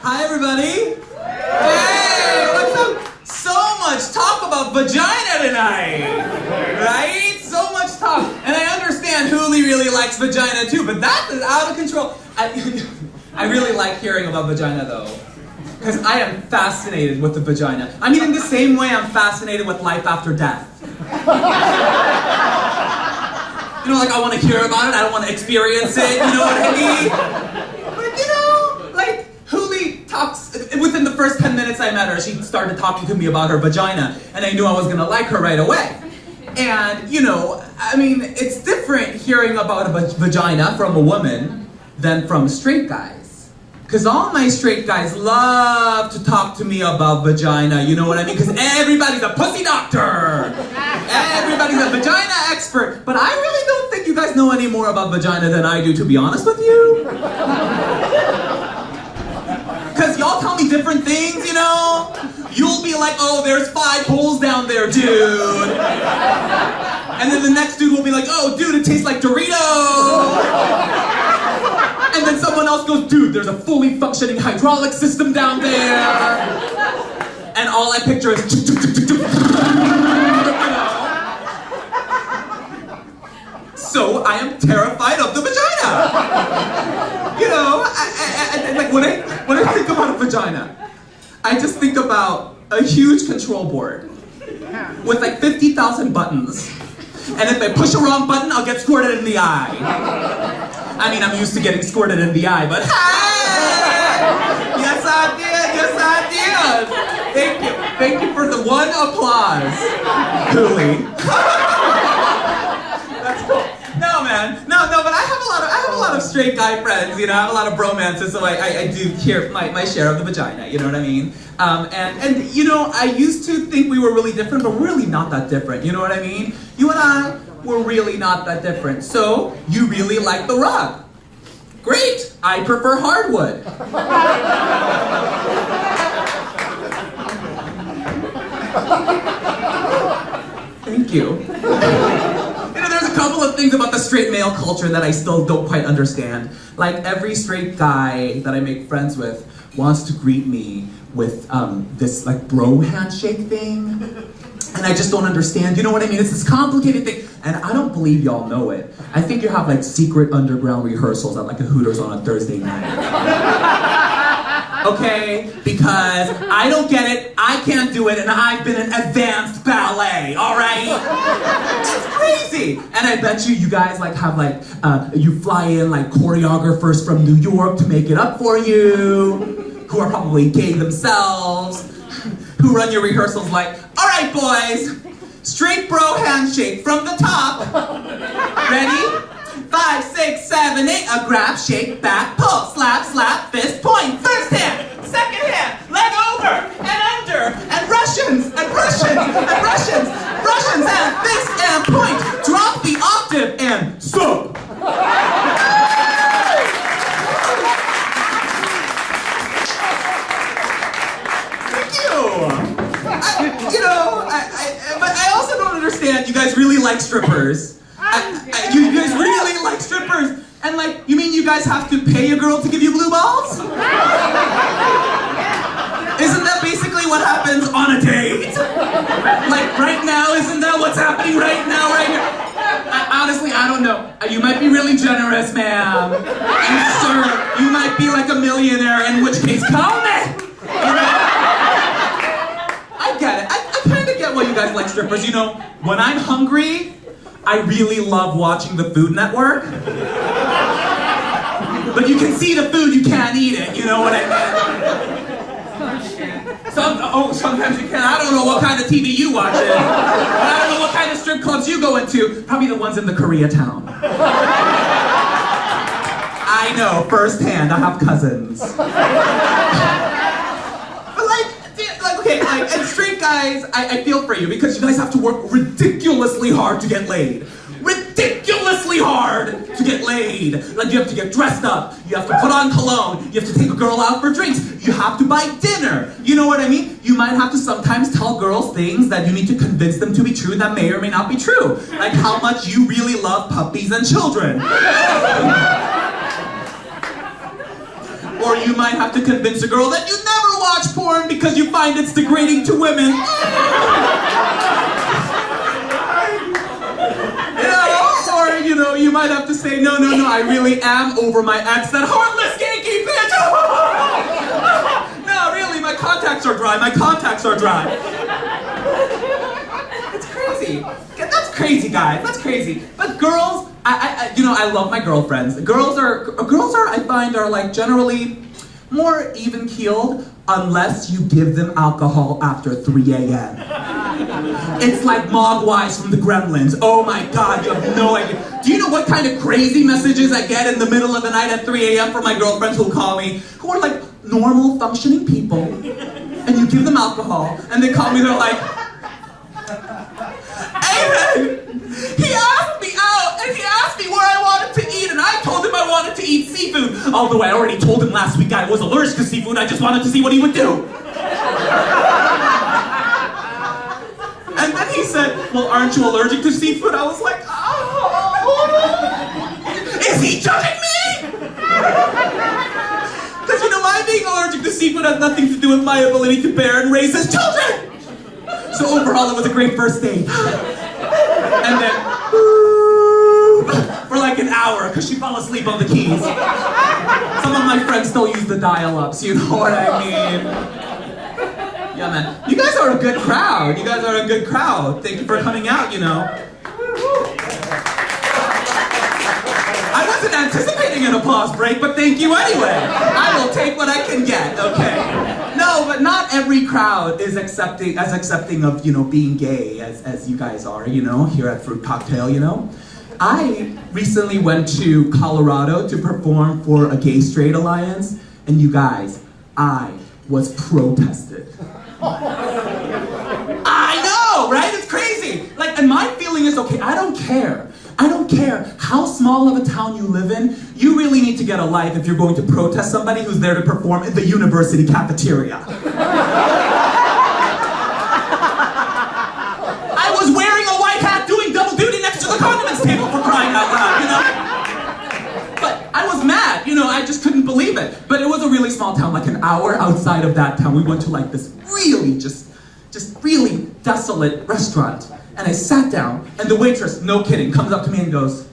Hi, everybody. Hey, what's up? So much talk about vagina tonight, right? So much talk. And I understand Huli really likes vagina too, but that is out of control. I really like hearing about vagina though, because I am fascinated with the vagina. I mean, in the same way I'm fascinated with life after death. You know, like I want to hear about it, I don't want to experience it, you know what I mean? But you know, like Huli talks, within the first 10 minutes I met her, she started talking to me about her vagina, and I knew I was going to like her right away. And, you know, I mean, it's different hearing about a vagina from a woman than from straight guys. Because all my straight guys love to talk to me about vagina, you know what I mean? Because everybody's a pussy doctor! Everybody's a vagina expert! But I really don't think you guys know any more about vagina than I do, to be honest with you. Because y'all tell me different things, you know? You'll be like, oh, there's 5 holes down there, dude. And then the next dude will be like, oh, dude, it tastes like Doritos. And then someone else goes, dude, there's a fully functioning hydraulic system down there. And all I picture is, you know? So I am terrified of the vagina. You know, like when I think about a vagina, I just think about a huge control board with like 50,000 buttons. And if I push a wrong button, I'll get squirted in the eye. I mean, I'm used to getting squirted in the eye, but hey! Yes, I did. Thank you. Thank you for the one applause, Huli. That's cool. No, man. No, but I have a lot of straight guy friends, you know, I have a lot of bromances, so I do hear my share of the vagina, you know what I mean? And you know, I used to think we were really different, but we're really not that different, you know what I mean? You and I, we're really not that different. So, you really like the rug. Great! I prefer hardwood. Thank you. There's a couple of things about the straight male culture that I still don't quite understand. Like, every straight guy that I make friends with wants to greet me with this like bro handshake thing. And I just don't understand, you know what I mean? It's this complicated thing, and I don't believe y'all know it. I think you have like secret underground rehearsals at like a Hooters on a Thursday night. Okay? Because I don't get it, I can't do it, and I've been in advanced ballet, alright? It's crazy! And I bet you guys like have like, you fly in like choreographers from New York to make it up for you, who are probably gay themselves, who run your rehearsals like, alright boys, straight bro handshake from the top. Ready? 5, 6, 7, 8, a grab, shake, back, pull, slap, slap, fist, point. First hand, second hand, leg over, and under, and Russians, and Russians, and Russians, Russians, and fist, and point. Drop the octave, and stop. But I also don't understand, you guys really like strippers. You guys really like strippers. And like, you mean you guys have to pay a girl to give you blue balls? Isn't that basically what happens on a date? Like right now, isn't that what's happening right now, right here? Honestly, I don't know. You might be really generous, ma'am. And sir, you might be like a millionaire, in which case, call me! You know? I get it. I kind of get why you guys like strippers. You know, when I'm hungry, I really love watching the Food Network. But you can see the food, you can't eat it, you know what I mean? Sometimes you can. I don't know what kind of TV you watch it. I don't know what kind of strip clubs you go into. Probably the ones in the Koreatown. I know, firsthand, I have cousins. And straight guys, I feel for you because you guys have to work ridiculously hard to get laid. Ridiculously hard to get laid. Like you have to get dressed up, you have to put on cologne, you have to take a girl out for drinks, you have to buy dinner. You know what I mean? You might have to sometimes tell girls things that you need to convince them to be true that may or may not be true. Like how much you really love puppies and children. Or you might have to convince a girl that you never watch porn because you find it's degrading to women. You might have to say, no, I really am over my ex, that heartless Yankee bitch! No, really, my contacts are dry, It's crazy. That's crazy, guys, that's crazy. But girls, I love my girlfriends. Girls are, I find, are like generally more even-keeled unless you give them alcohol after 3 a.m. It's like Mogwais from the Gremlins. Oh my God, you have no idea. Do you know what kind of crazy messages I get in the middle of the night at 3 a.m. from my girlfriends who call me, who are like normal functioning people, and you give them alcohol, and they call me, they're like, Aidan, he asked me out, and he asked me where I wanted to eat, and I told him I wanted to eat seafood. Although I already told him last week I was allergic to seafood, I just wanted to see what he would do. And then he said, well, aren't you allergic to seafood? I was like, oh. Is he judging me? Because my being allergic to seafood has nothing to do with my ability to bear and raise his children. So overall, it was a great first date. And then, for like an hour, because she fell asleep on the keys. Some of my friends still use the dial-ups, you know what I mean? Yeah, man. You guys are a good crowd. Thank you for coming out, I wasn't anticipating an applause break, but thank you anyway. I will take what I can get, okay? No, but not every crowd is as accepting of, being gay as you guys are, here at Fruit Cocktail, I recently went to Colorado to perform for a gay-straight alliance, and you guys, I was protested. I know, right? It's crazy. And my feeling is, okay, I don't care how small of a town you live in, you really need to get a life if you're going to protest somebody who's there to perform in the university cafeteria. I was wearing a white hat doing double duty next to the condiments table for crying out loud, But I was mad, I just couldn't believe it. But it was a really small town, like an hour outside of that town. We went to this really, just really desolate restaurant. And I sat down, and the waitress, no kidding, comes up to me and goes,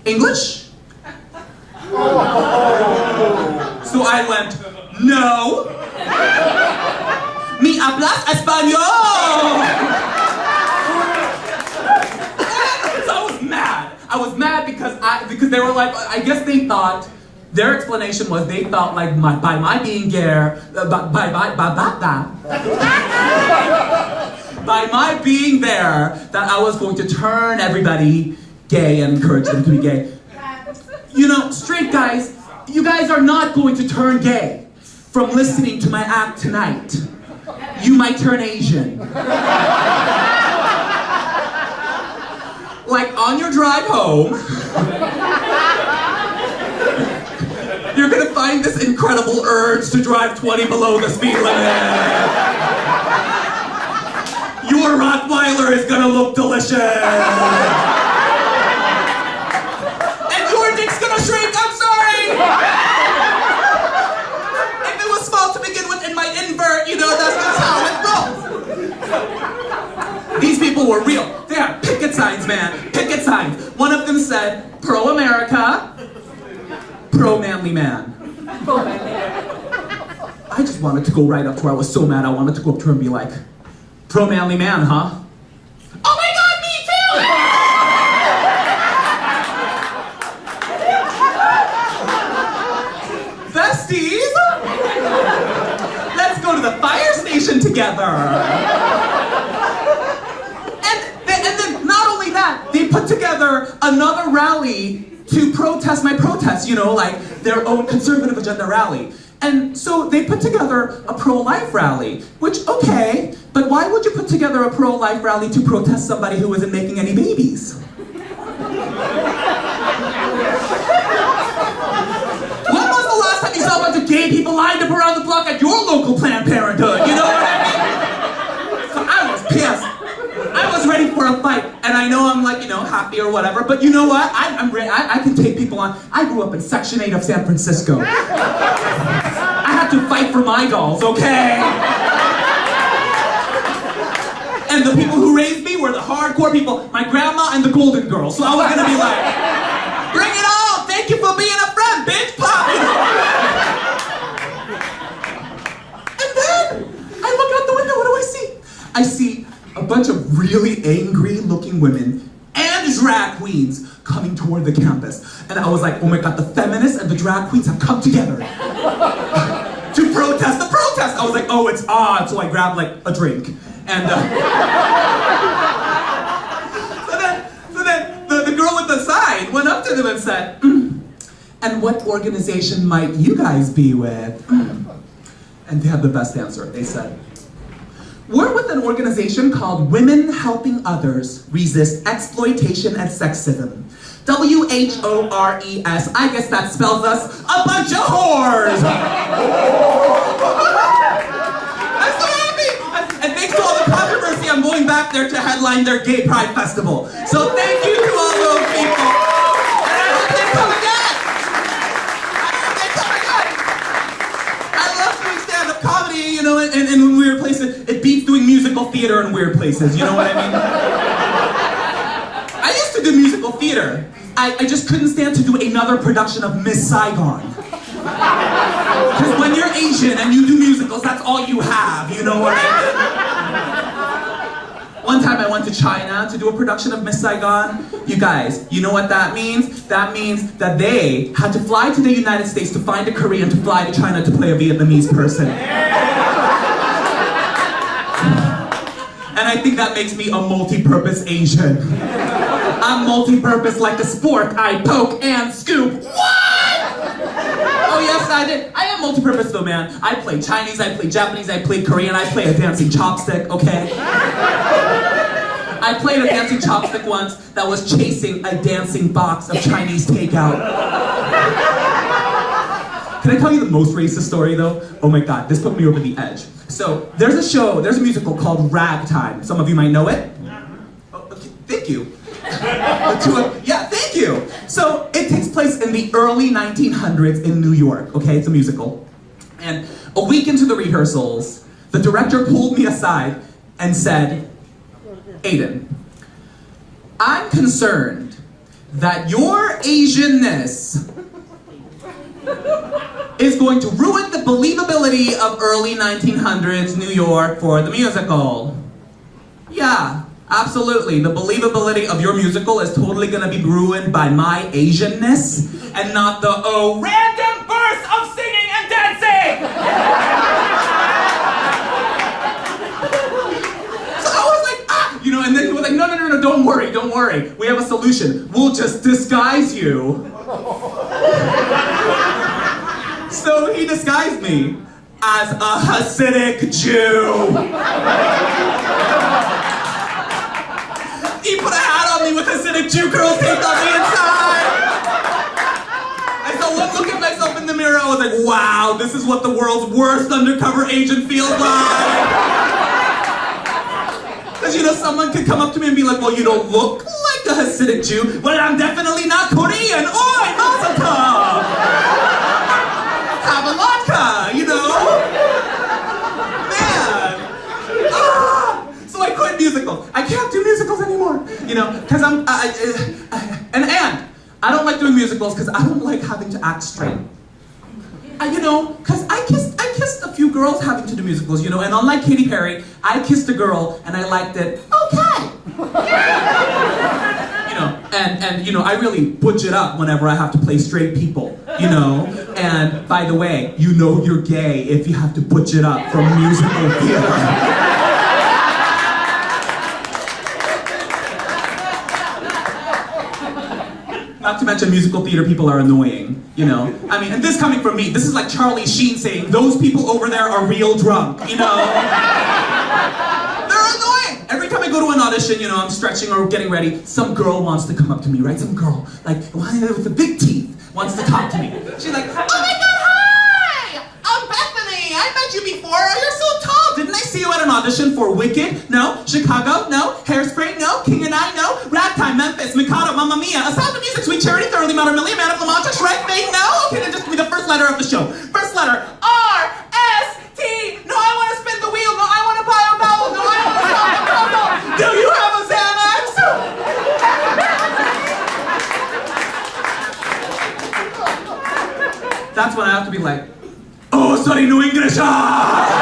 English? So I went, no. Mi hablas español? So I was mad because they were like, I guess they thought, their explanation was they thought by my being gay, by my being there, that I was going to turn everybody gay and encourage them to be gay. Straight guys, you guys are not going to turn gay from listening to my act tonight. You might turn Asian. On your drive home, you're gonna find this incredible urge to drive 20 below the speed limit. Your Rottweiler is gonna look delicious. And your dick's gonna shrink, I'm sorry! If it was small to begin with, it might invert, that's just how it goes. These people were real. They had picket signs, man. Picket signs. One of them said, ProAmerica, pro-manly man. I just wanted to go right up to her. I was so mad. I wanted to go up to her and be like, pro-manly man, huh? Oh my God, me too! Besties! Let's go to the fire station together. And then not only that, they put together another rally to protest my protest, their own conservative agenda rally. And so they put together a pro-life rally, which, okay, but why would you put together a pro-life rally to protest somebody who isn't making any babies? When was the last time you saw a bunch of gay people lined up around the block at your local Planned Parenthood? You know what I mean? So I was pissed. I was ready for a fight. And I know I'm happy or whatever, but you know what? I can take people on. I grew up in Section 8 of San Francisco. I had to fight for my dolls, okay? And the people who raised me were the hardcore people, my grandma and the Golden Girls. So I was gonna be like, bring it on! Thank you for being a friend, bitch! Pop! You know? And then, I look out the window, what do I see? I see a bunch of really angry-looking women and drag queens coming toward the campus. And I was like, oh my god, the feminists and the drag queens have come together to protest the protest! I was like, oh, it's odd, so I grabbed like a drink. And so then the girl with the sign went up to them and said, and what organization might you guys be with? And they had the best answer. They said, we're with an organization called Women Helping Others Resist Exploitation and Sexism. WHORES. I guess that spells us a bunch of whores! I'm so happy! And thanks to all the controversy, I'm going back there to headline their gay pride festival. So thank you to all those people. And I hope they come again! I love doing stand-up comedy, you know, in weird places. It beats doing musical theater in weird places, you know what I mean? I used to do musical theater. I just couldn't stand to do another production of Miss Saigon. Because when you're Asian and you do musicals, that's all you have, you know what I mean? One time I went to China to do a production of Miss Saigon. You guys, you know what that means? That means that they had to fly to the United States to find a Korean to fly to China to play a Vietnamese person. And I think that makes me a multi-purpose Asian. I'm multi-purpose like a spork. I poke and scoop. What? Oh yes, I did. I am multi-purpose though, man. I play Chinese, I play Japanese, I play Korean, I play a dancing chopstick, okay? I played a dancing chopstick once that was chasing a dancing box of Chinese takeout. Can I tell you the most racist story though? Oh my god, this put me over the edge. So, there's a musical called Ragtime. Some of you might know it. Oh, okay, thank you. Yeah, thank you. So, it takes place in the early 1900s in New York, okay? It's a musical. And a week into the rehearsals, the director pulled me aside and said, Aidan, I'm concerned that your Asianness is going to ruin the believability of early 1900s New York for the musical. Yeah, absolutely. The believability of your musical is totally gonna be ruined by my Asianness and not the, random bursts of singing and dancing! So I was like, you know, and then he was like, no, don't worry. We have a solution. We'll just disguise you. So he disguised me as a Hasidic Jew. He put a hat on me with Hasidic Jew girls taped on the inside. And so one look at myself in the mirror, I was like, wow, this is what the world's worst undercover agent feels like. Because, you know, someone could come up to me and be like, well, you don't look like a Hasidic Jew. Well, I'm definitely not Korean. Oi, mazel tov! Have a vodka, you know? Man! So I quit musicals. I can't do musicals anymore, you know, because and I don't like doing musicals because I don't like having to act straight. You know, because I kissed a few girls having to do musicals, you know, and unlike Katy Perry, I kissed a girl and I liked it okay. You know, and you know, I really butch it up whenever I have to play straight people, you know. And by the way, you know you're gay if you have to butch it up from musical theater. Not to mention musical theater people are annoying, you know? I mean, and this coming from me, this is like Charlie Sheen saying, those people over there are real drunk, you know? They're annoying! Every time I go to an audition, you know, I'm stretching or getting ready, some girl wants to come up to me, right? Some girl, like, with the big teeth, wants to talk to me. She's like, oh my god, hi! I'm Bethany! I met you before, you're so tall! Didn't I see you at got an audition for Wicked? No. Chicago? No. Hairspray? No. King and I? No. Ragtime, Memphis, Mikado, Mamma Mia, A Sound of Music, Sweet Charity, Thoroughly Modern Millie, Man of La Mancha, Shrek, Fate? No. Okay, then just give me the first letter of the show. First letter, R-S-T. No, I want to spin the wheel. No, I want to buy a vowel. No, I want to solve the puzzle. Do you have a Xanax? That's when I have to be like, oh, sorry, no English. Ah!